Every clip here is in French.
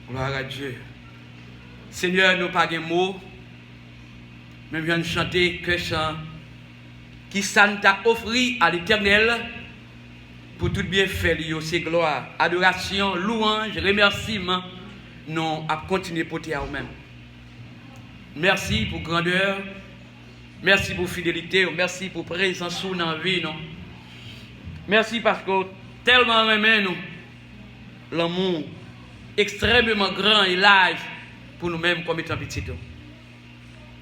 Gloire à Dieu. Seigneur, nous pas de mots, mais viens chanter que chant qui s'en t'a offert à l'Éternel pour tout bien faire, c'est gloire, adoration, louange, remerciement. Nous à continuer à porter à vous-même. Merci pour grandeur, merci pour fidélité, merci pour présence dans la vie. Non? Merci parce que tellement aimé nous, l'amour extrêmement grand et large pour nous-mêmes comme étant petits.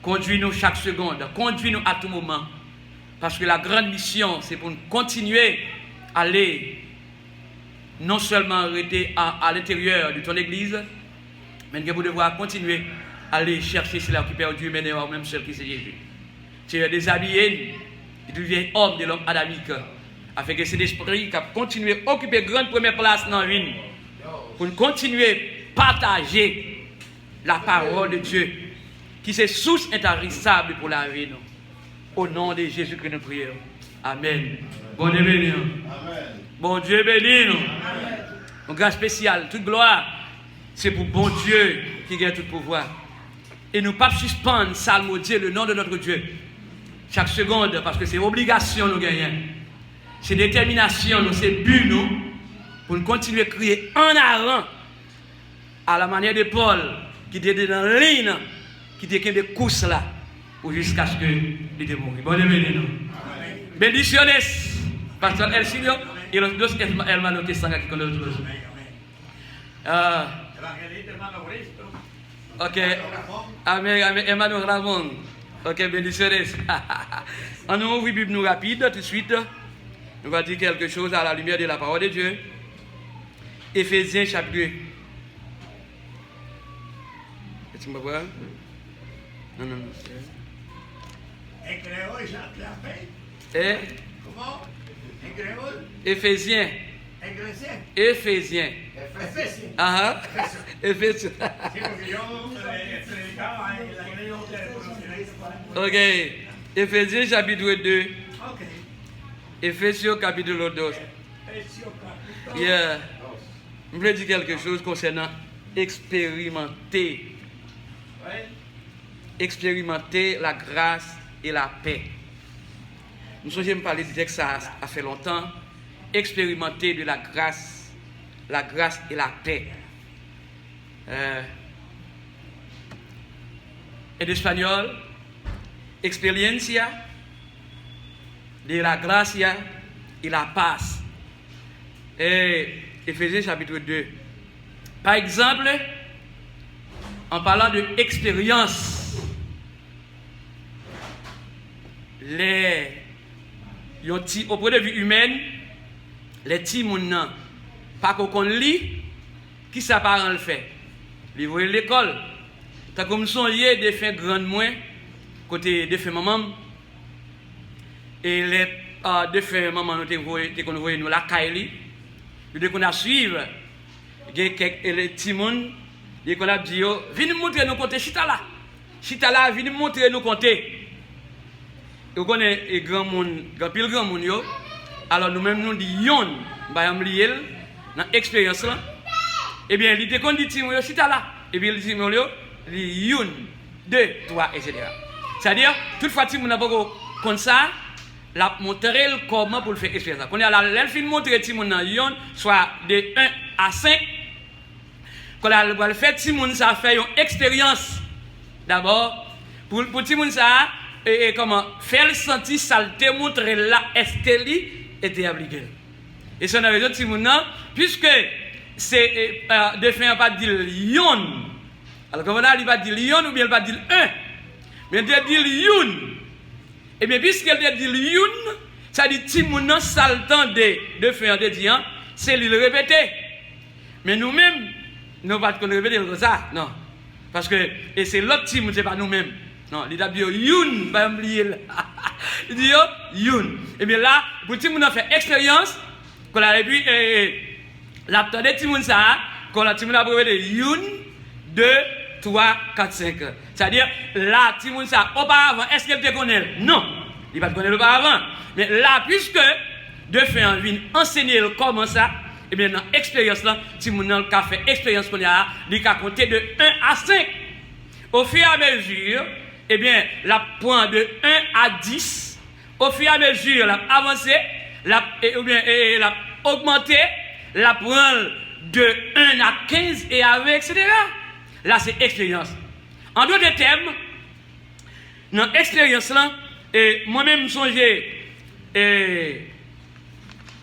Conduis-nous chaque seconde, conduis-nous à tout moment. Parce que la grande mission, c'est pour nous continuer à aller, non seulement arrêter à l'intérieur de ton église, mais nous devoir continuer à aller chercher cela qui perd Dieu, mais même seul qui c'est Jésus. Tu es déshabillé du vieil homme de l'homme adamique, afin que cet esprit qui a continué à occuper grande première place dans la vie, pour continuer à partager la parole de Dieu, qui est source intarissable pour la vie. Au nom de Jésus que nous prions. Amen. Bon Dieu béni. Bon Dieu béni. Une grâce spéciale, toute gloire, c'est pour bon Dieu qui gagne tout pouvoir. Et nous ne pas suspendre, psalmodier le nom de notre Dieu. Chaque seconde, parce que c'est obligation nous gagnons. C'est détermination, nous, c'est but nous, pour nous continuer à crier en avant, à la manière de Paul, qui était dans la ligne, qui était des courses là, jusqu'à ce qu'il était mort. Bon Dieu béni nous. Bendiciones, Pastor Elsilio, y los dos hermanos que están aquí con nosotros. Ok, Amen, hermano Ramon. Ok, bendiciones. On nous ouvre la Bible nous rapide, tout de suite. On va dire quelque chose à la lumière de la parole de Dieu. Éphésiens chapitre 2. Est-ce que vous voyez? Non, non, non. Et comment? Éphésiens. Éphésiens. Ah, Éphésiens. Ok. Éphésiens chapitre 2. Éphésiens chapitre 2. Yeah. Je voulais dire quelque chose concernant expérimenter. Expérimenter la grâce et la paix. Nous sommes me parler du texte ça a fait longtemps. Expérimenter de la grâce et la paix. En espagnol, experiencia de la gracia y la paz. Et Éphésiens chapitre 2. Par exemple, en parlant de expérience, au point de vue humain, les petits moun pas qu'on lit, qui ça parent le fait? Ils vont à l'école. T'as comme son lié de faire grand moins côté de faire maman. Et les de faire maman nous qu'on voyait nous la caille. Nous qu'on a suivre les petits moun, ils qu'on a dit viens nous montrer nous compter chita là, viens nous montrer nous compter. Vous connaissez grand monde, grand monde yo. Alors nous-mêmes nous dit yon, bayam lié dans expérience là. Eh bien, il te qu'on dit timo yo chita là. Et bien il dit yo li yon 2 3 etc. C'est-à-dire toutefois timo n'a pas comme ça, la montrer comment pour le faire expérience. Qu'on a la fin montrer timo nan yon soit de 1 à 5. Quand la va le faire timo ça fait une expérience. D'abord pour timo ça et comment faire le sentir saleté montrer là est-ce qu'elle était appliquée. Et ça on a raison Timouna puisque c'est de faire pas dire lion. Alors comment on va dire lion ou bien il va dire 1. Mais il dit lion. Et bien puisqu'elle dit lion, ça dit Timouna saltant de faire de dire c'est lui le répéter. Mais nous-mêmes nous pas qu'on répéter comme ça. Non. Parce que et c'est l'autre Timouna c'est pas nous-mêmes. Non, il a dit youn, pas oublier là. Il dit youn. Et bien là, pour tout le monde a fait expérience, qu'on a vu l'aptitude de tout le monde ça, qu'on a tout le monde a prouvé youn, 2, 3, 4, 5. C'est-à-dire là, tout le monde ça auparavant, est-ce qu'elle te connaît? Non, il va te connaître auparavant. Mais là, puisque de faire envie enseigner comment ça, et bien dans l'expérience là, si mon nan ka fait expérience qu'on a, il ka compter de 1 à 5. Au fur et à mesure, eh bien, la prend de 1 à 10. Au fur et à mesure, la avancé, la augmenté, la prend de 1 à 15 et avec, etc. Là, c'est expérience. En d'autres termes, dans l'expérience là, moi-même, je songeais,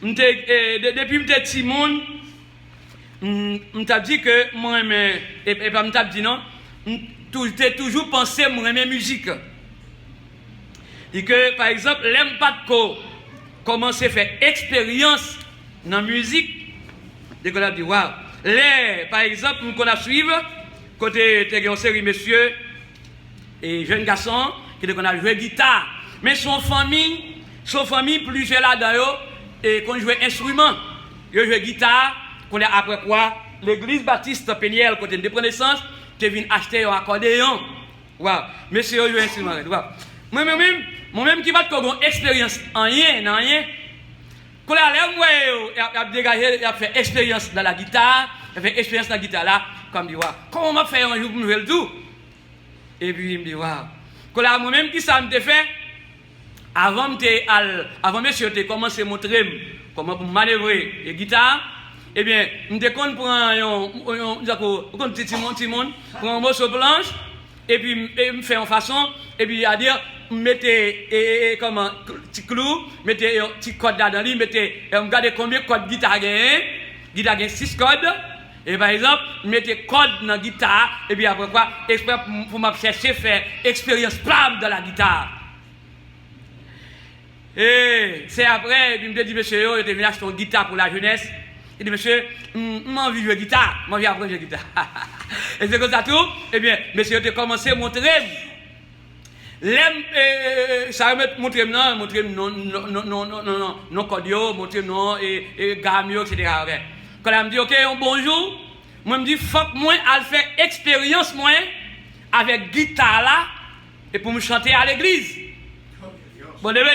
depuis que j'étais petit monde, je dit que moi-même, et pas je dit non, j'ai toujours pensé moi-même musique. Et que, par exemple, l'aime pas de commencer à faire expérience dans la musique, dès qu'on a dit, waouh, par exemple, nous qu'on a suivi, côté une série messieurs et jeunes garçons, qui qu'on a joué guitare, mais son famille plus joué là-dedans, et qu'on jouait instrument, ils joué guitare, qu'on a après quoi, l'église baptiste Péniel, côté de naissance, tu viens acheter un accordéon. Waouh, monsieur, joué instrument. Moi-même qui va te avoir expérience en rien, quand il a dégagé, il a fait expérience dans la guitare, il a fait expérience dans la guitare là, comme dit, waouh, comment on m'a fait un jour pour me tout? Et puis il me dit, waouh, quand moi-même qui ça me fait, avant monsieur te commencé à montrer comment pour manœuvrer la guitare, eh bien, je me compte pour un petit monde, pour un morceau blanche, et puis me fait en façon, et puis à dire, mettez comment petit clou, mettez un petit code là-dedans, mettez, regardez combien de cordes guitare guitare gagne 6 cordes, et par exemple, mettez code dans la guitare, et puis après quoi, pour m'a chercher faire expérience plame dans la guitare. Et c'est après, il me dit, monsieur, je vais venir acheter une guitare pour la jeunesse. Il dit, monsieur, j'ai envie de jouer guitare, j'ai envie d'apprendre à jouer guitare. Et c'est comme ça tout, eh bien, monsieur, tu as commencé à montrer. Ça va montrer non cordio, montrer non et gamio, etc. Quand elle me dit, ok, bonjour, moi me dit, faut que moi à faire expérience moi avec guitare là et pour me chanter à l'église. Bon, demain.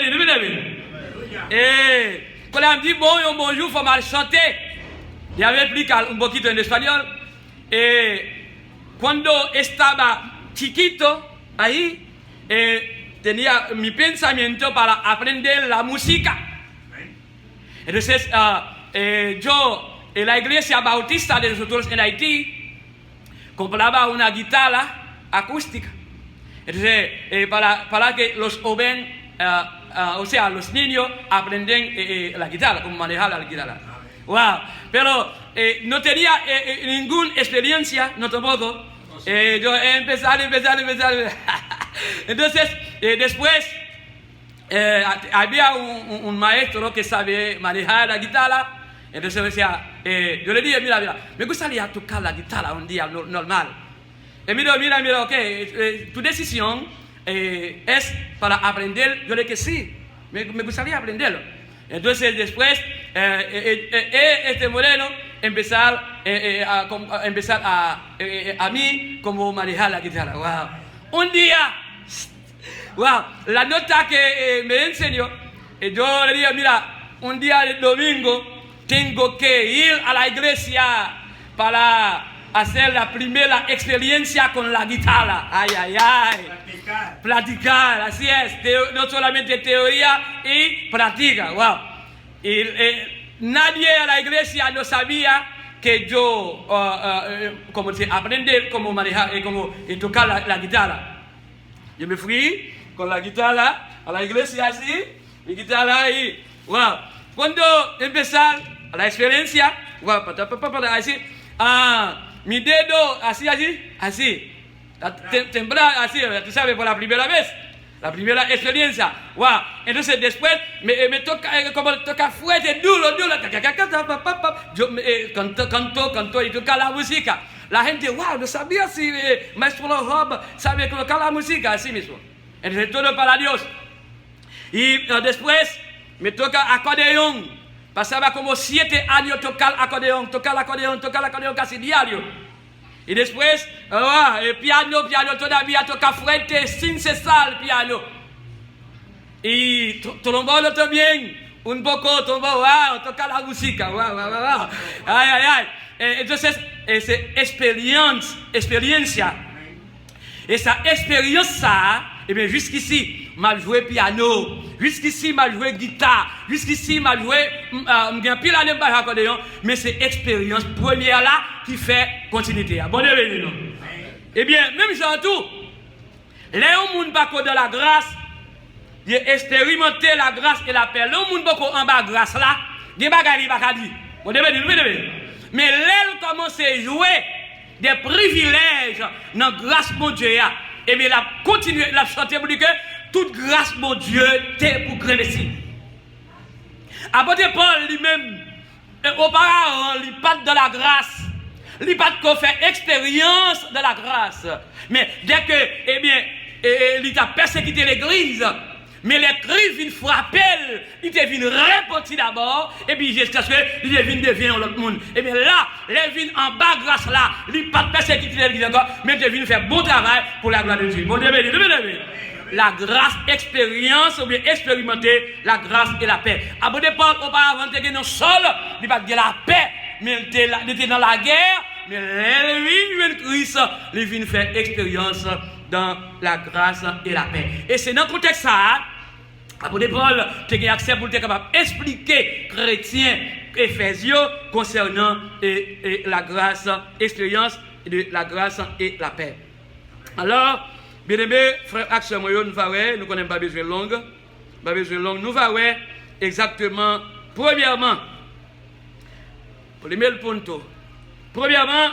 Et quand elle me dit, bonjour, faut mal chanter. Il y avait plus un poquito en espagnol. Et cuando estaba chiquito, ahí, tenía mi pensamiento para aprender la música. Entonces, yo, en la iglesia bautista de nosotros en Haití, compraba una guitarra acústica. Entonces, para que los jóvenes, o sea, los niños aprenden la guitarra, cómo manejar la guitarra. Wow, pero no tenía ninguna experiencia, no tampoco. Yo empezar. Entonces, después había un maestro que sabía manejar la guitarra. Entonces decía, yo le dije, mira, me gustaría tocar la guitarra un día normal. Y mira, ok, tu decisión es para aprender. Yo le dije que sí, me gustaría aprenderlo. Entonces después, este moreno empezar a mí como manejar la guitarra. Wow. Un día, wow, la nota que me enseñó, yo le dije, mira, un día de domingo tengo que ir a la iglesia para hacer la primera experiencia con la guitarra. Platicar, así es. No solamente teoría y práctica. Wow. Y nadie a la iglesia no sabía que yo como aprender cómo manejar cómo tocar la guitarra. Yo me fui con la guitarra a la iglesia así, mi guitarra ahí. Wow. Cuando empezar la experiencia, wow, así, mi dedo así, temblar así, tú sabes, por la primera vez, la primera experiencia. Wow. Entonces después me toca, como toca fuerte, duro, yo canto y toca la música. La gente, wow, no sabía si Maestro Rob sabe colocar la música así mismo. Entonces todo para Dios. Y después me toca acordeón. Pasaba como 7 años tocar acordeón casi diario. Y después, el piano todavía toca fuerte sin cesar el piano. Y trombone también. un poco tomba wa toca la musique wa aïe et c'est expérience et sa expérience ça et bien jusqu'ici m'a joué piano jusqu'ici m'a joué guitare jusqu'ici m'a joué m'gain pile année ba accordéon mais c'est expérience première là qui fait continuité bon Dieu non et bien même genre tout les gens pas dans la grâce il expérimenter la grâce et la paix les gens pas en bas grâce là des bagaille pas dit bon Dieu mais l'elle commence à jouer des privilèges dans grâce mon Dieu et bien la continuer la chanter pour dire que toute grâce mon Dieu t'es pour grand ici. Apôtre Paul lui-même auparavant il pas dans la grâce, il pas qu'on fait expérience de la grâce. Mais dès que eh bien il a persécuté l'église mais les cris viennent frapper, ils viennent répéter d'abord, et puis jusqu'à ce qu'ils deviennent l'autre monde. Et bien là, les viennent en bas grâce là, ils ne pas persécuter l'église encore, mais ils viennent faire bon travail pour la gloire de Dieu. Bon Dieu, la grâce, expérience, ou bien expérimenter la grâce et la paix. Apôtre Paul, auparavant, il était non seul, il pas de la paix, mais il était dans la guerre, mais les viennent Christ, ils viennent faire expérience dans la grâce et la paix. Et c'est dans le contexte ça, apôtre Paul, tu as accès pour être capable d'expliquer chrétiens éphésiens concernant la grâce, expérience de la grâce et la paix. Alors, bien aimé, frère Axel, nous ne connaissons pas besoin longue, nous va exactement, premièrement, pour les mails ponto, premièrement,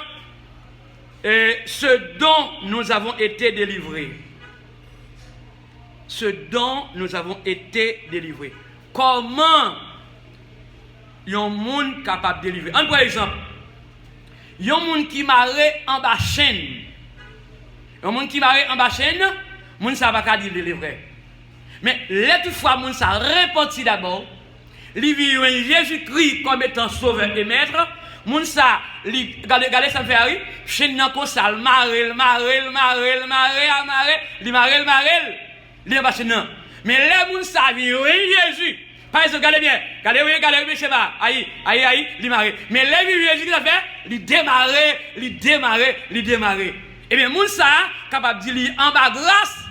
ce dont nous avons été délivrés. Ce dont nous avons été délivrés. Comment un monde capable de délivrer? Par exemple, un monde qui marre en bas chaîne. Un monde qui marre en bas chaîne, monde ça va pas dire délivrer. Mais là toutefois monde ça repenti d'abord, il vit Jésus-Christ comme étant sauveur et maître. Moun sa, regardez ça me fait arriver, chaîne nan kon sal, marel, li en bas chaîne nan. Mais les moun sa vi Jésus. Par exemple, regardez bien, regardez bien, cheval, aïe, li marel. Mais les vi Jésus qui ça fait, li démarrer. Et bien moun sa capable de dire en bas grâce,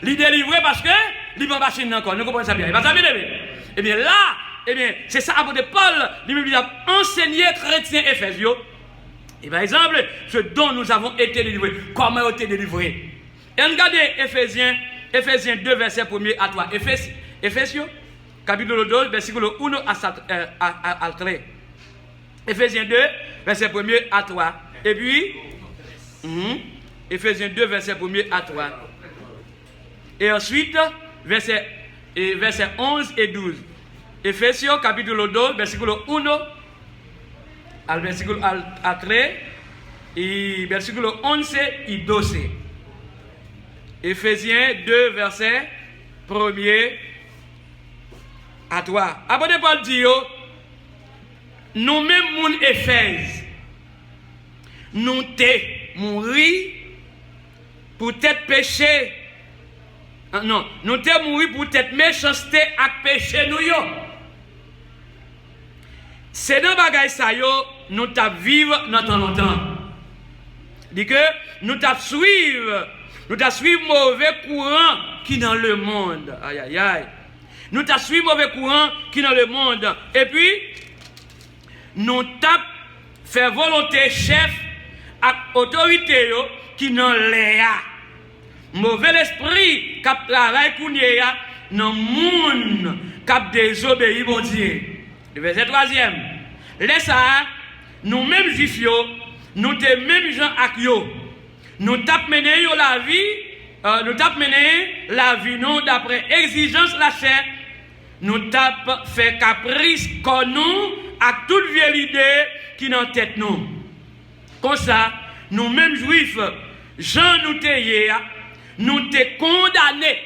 li délivrer parce que li en bas chaîne nan encore. Nous comprenons ça bien. Pas ça bien. Et bien là, eh bien, c'est ça, apôtre Paul, il a enseigné chrétiens éphésiens. Et par exemple, ce dont nous avons été délivrés, comment ont été délivrés. Et regardez Éphésiens 2, verset 1 à 3. Éphésiens, chapitre 2, verset 1 à 3. Éphésiens 2, verset 1 à 3. Et puis, Éphésiens 2, verset 1 à 3. Et ensuite, verset 11 et 12. Ephésiens capítulo 2, versículo 1 al versículo al 3 y versículo 11 y 12. Ephésiens 2, verset 1 à 3. Apôtre Paul dit, nous-mêmes, mon Éphèse, nous t'es mouru pour t'être péché. Non, nous t'es mouru pour t'être méchanceté à péché nous yo. C'est dans bagay sa yo, nous t'a vivre dans temps longtemps. Dit que nous t'a suivre mauvais courant qui dans le monde. Aïe. Nous t'a suivre mauvais courant qui dans le monde. Et puis, nous t'a fait volonté chef à autorité yo qui dans l'air. Mauvais esprit qui travaille kounye ya dans monde qui désobéit bon Dieu. Le verset 3e. Laisse ça, nous-mêmes juifs, nous te mêmes gens ak yo. Nous tap mené yo la vie, non d'après exigence la chair. Nous tap fait caprice comme nous ak toute vieille idée qui dans tête nous. Comme ça, nous-mêmes juifs, Jean nous te nous te condamnés.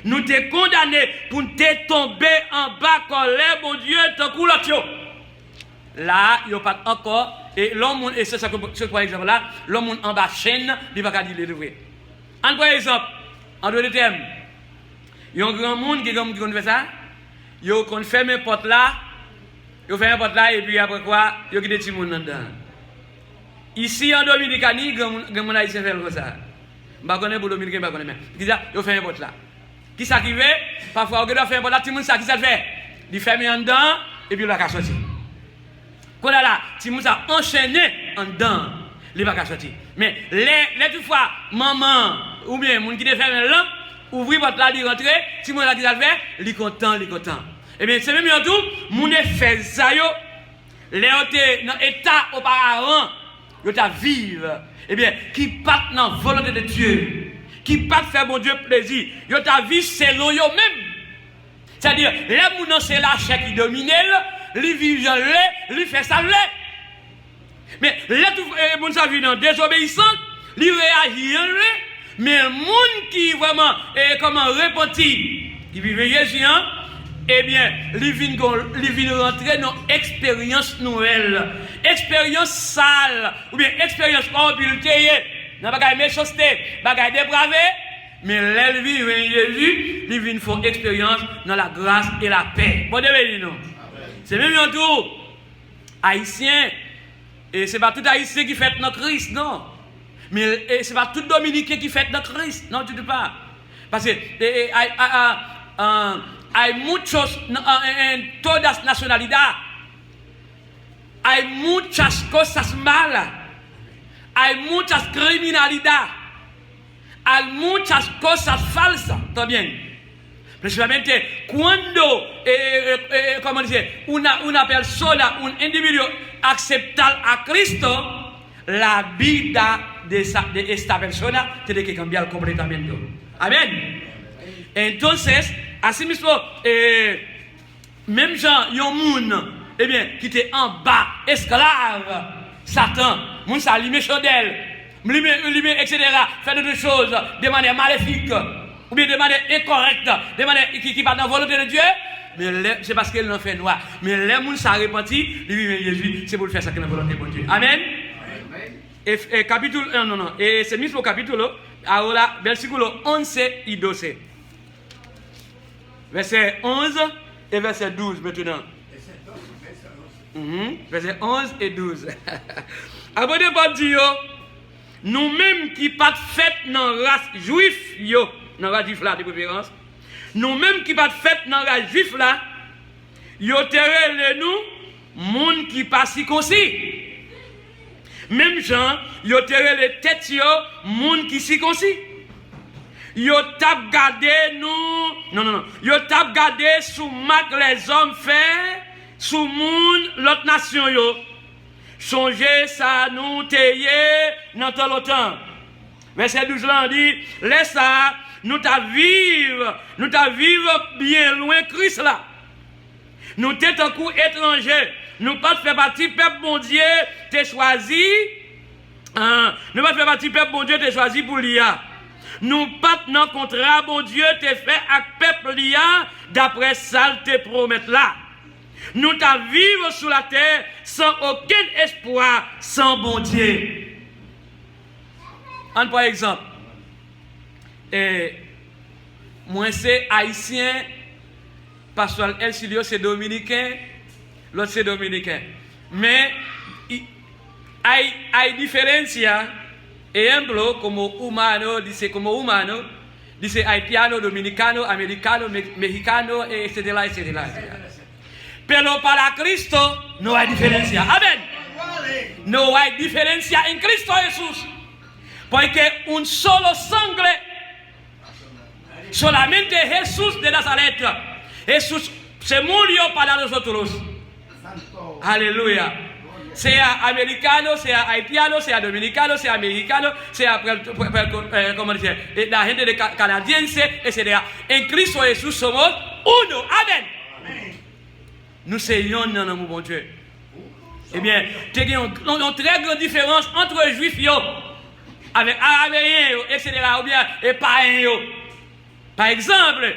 Nous te condamnés pour te tomber en bas colère, mon Dieu, ton coup là. Là, il n'y a pas encore. Et l'homme, et c'est ça que ce par exemple là, l'homme en bas chaîne, il va pas dire le vrai. En par exemple, en deux termes, il y a un grand monde qui fait ça. yo qu'on ferme porte là, yo ferme porte là et puis après quoi, yo quitte ti moun dedans. Ici en Dominicanie, grand moun haïtien fait comme ça. M'pa connaît pour Dominicain, m'pa connaît même. Qui ça, yo ferme porte là. Qui ça qui veut? Parfois on doit faire porte là, ti moun ça qui ça fait? Il ferme en dedans et puis il va sortir. Quand là, ti moun ça enchaîné en dedans, il va sortir. Mais les toutefois maman ou bien moun qui te ferme là, ouvrir porte là, il rentre, si moun là qui ça fait, il content. Et bien c'est même en tout, moun fait ça yo, les ont dans état auparavant, yo ta vivre. Eh bien qui part dans volonté de Dieu, qui part faire bon Dieu plaisir, yo ta vie selon yo même. C'est-à-dire les moun c'est la chair qui domine, li vivent en lait, li fait ça lait. Mais les moun ça vit dans désobéissance, li réagit en lait. Mais le monde qui vraiment comment repenti, qui vit Jésus, eh bien, il vient rentrer dans l'expérience nouvelle, expérience sale, ou bien expérience adultérée, dans bagaille méchanceté, bagaille dépravé. Mais l'elle vit Jésus, il vient faire expérience dans la grâce et la paix. Bon Dieu, non. C'est même un tour haïtien, et c'est pas tout haïtien qui fait notre Christ, non. Mais ce n'est pas tout Dominicain qui fait notre Christ. Non, tu ne dis pas. Parce que hay muchos en todas nacionalidades. Hay muchas cosas malas. Hay muchas criminalidades. Hay muchas cosas falsas también. Principalmente cuando como dice, una persona, un individuo acepta a Cristo, la vida de esta persona tiene que cambiar completamente. Amén. Entonces, así mismo, même gens, yon moun, eh bien, qui était en bas, esclave, Satan, moun sa limé chaudel, limé, etc., faire d'autres choses de manière maléfique, ou bien de manière incorrecte, de manière qui va dans la volonté de Dieu, mais c'est parce qu'elle l'en fait noir. Mais les moun sa repenti, lui, Jésus, c'est pour le faire ça que la volonté de Dieu. Amen. Et capítulo, ese mismo capítulo, ahora versículo 11 y 12. Verset 11 et verset 12 maintenant. Verset 11 et 12. Après de bon Dieu, nous-mêmes qui pas fait dans la race juif, dans la race juif là de préférence, nous-mêmes qui pas fait dans la race juif là, yo terre nous, monde qui pas circoncis. Même gens, yo terre les têtes yo, moun qui circoncis. Yo tap gardé nous, non, yo tap gardé sous mat les hommes fait, sous moun l'autre nation yo. Songez ça nous teye dans tout le temps. Verset 12 là dit, laisse ça, nous ta vivre bien loin Christ là. Nous t'es un coup étranger. Nous pas faire partie peuple bon Dieu t'es choisi. Nous pas faire partie peuple bon Dieu t'es choisi pour l'IA. Nous pas dans contrat bon Dieu t'es fait avec peuple l'IA d'après ça te promettre là. Nous ta vivre sur la terre sans aucun espoir, sans bon Dieu. Par exemple, moi c'est haïtien, Pasteur El Silio c'est dominicain, l'autre c'est dominicain. Mais hay diferencia, ejemplo, como humano, dice como humano, dice haitiano, dominicano, americano, mexicano, etcétera, etcétera. Pero para Cristo no hay diferencia. Amén. No hay diferencia en Cristo Jesús. Porque un solo sangre, solamente Jesús de Nazaret. Jesús se murió para nosotros. Aleluya. Sea americano, sea haitiano, sea dominicano, sea mexicano, sea como dice, la gente de canadiense, etc. En Cristo Jesús somos uno. Amén. Nous sommes dans mon bon Dieu. Eh bien, il y a une très grande différence entre les juifs avec araméens, etc. ou bien et païens. Par exemple,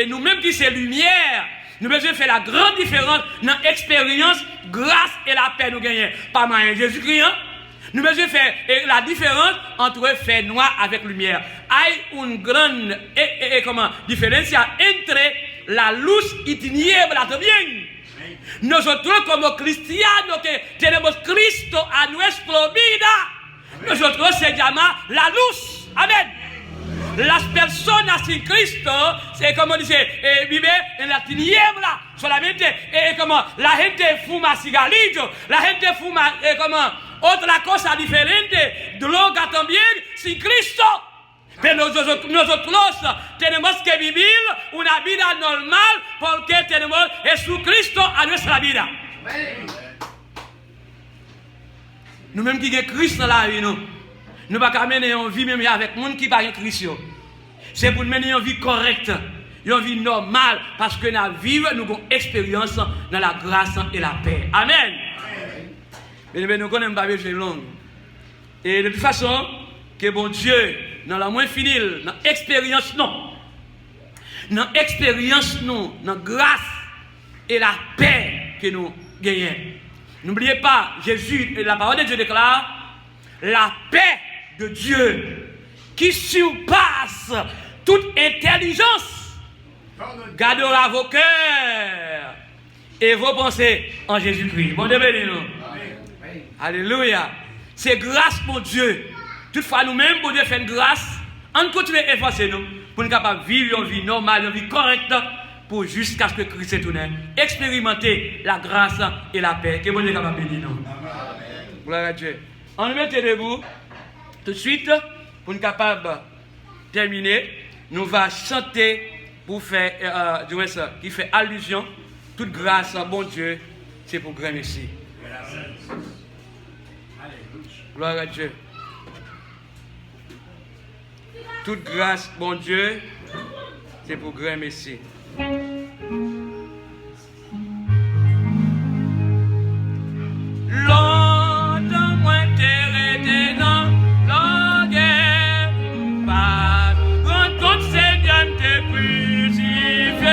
nous-mêmes qui sommes lumière, nous devons faire la grande différence dans l'expérience, grâce et la paix nous gagnons. Pas mal Jésus-Christ. Nous devons faire la différence entre fait noir avec lumière. Il y a une grande différence entre la luz y tiniebla también. Nosotros como cristianos que tenemos Cristo a nuestra vida, nosotros se llama la luz. Amén. Las personas sin Cristo, c'est como dice, vive en la tiniebla. Solamente como la gente fuma cigarrillos, la gente fuma como otra cosa diferente, droga también, sin Cristo. Pero nosotros tenemos que vivir una vida normal porque tenemos Jesucristo a nuestra vida. Nous-mêmes qui avons Christ dans la vie, nous ne pouvons pas mener une vie même avec les gens qui n'ont pas Christ. C'est pour mener une vie correcte, une vie normale, parce que nous vivons, nous avons expérience dans la grâce et la paix. Amen. Mais nous connaissons pas besoin de long. Et de toute façon, que bon Dieu, dans la moins finie, dans l'expérience, non. Dans l'expérience, non. Dans la grâce et la paix que nous gagnons. N'oubliez pas, Jésus, la parole de Dieu déclare, la paix de Dieu qui surpasse toute intelligence gardera vos cœurs et vos pensées en Jésus-Christ. Bon Dieu béni nous. Alléluia. C'est grâce mon Dieu. Toutefois nous-mêmes, bon Dieu fait une grâce. On continue à effacer nous pour nous capables de vivre une vie normale, une vie correcte pour jusqu'à ce que Christ se tourne. Expérimenter la grâce et la paix. Que bon Dieu capable de bénir nous. Gloire à Dieu. On nous met debout tout de suite pour nous capables de terminer. Nous allons chanter pour faire, qui fait allusion. Toute grâce, bon Dieu, c'est pour grand merci. Gloire à Dieu. Toute grâce, bon Dieu, c'est pour grand merci. Longtemps moins t'es dans la guerre, pas quand Seigneur t'es crucifié,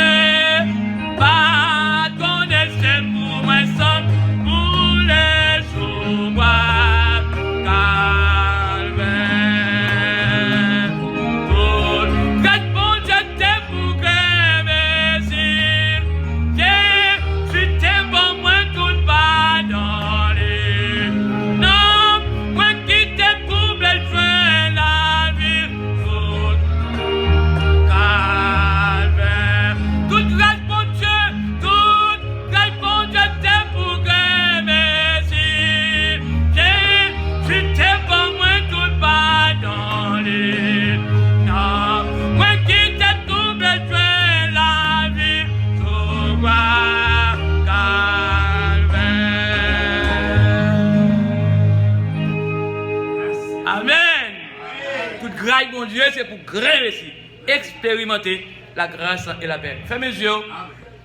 pas connaître pour moi sans pour les jours. Mon Dieu, c'est pour grand récit. Expérimenter la grâce et la paix. Fermez les yeux.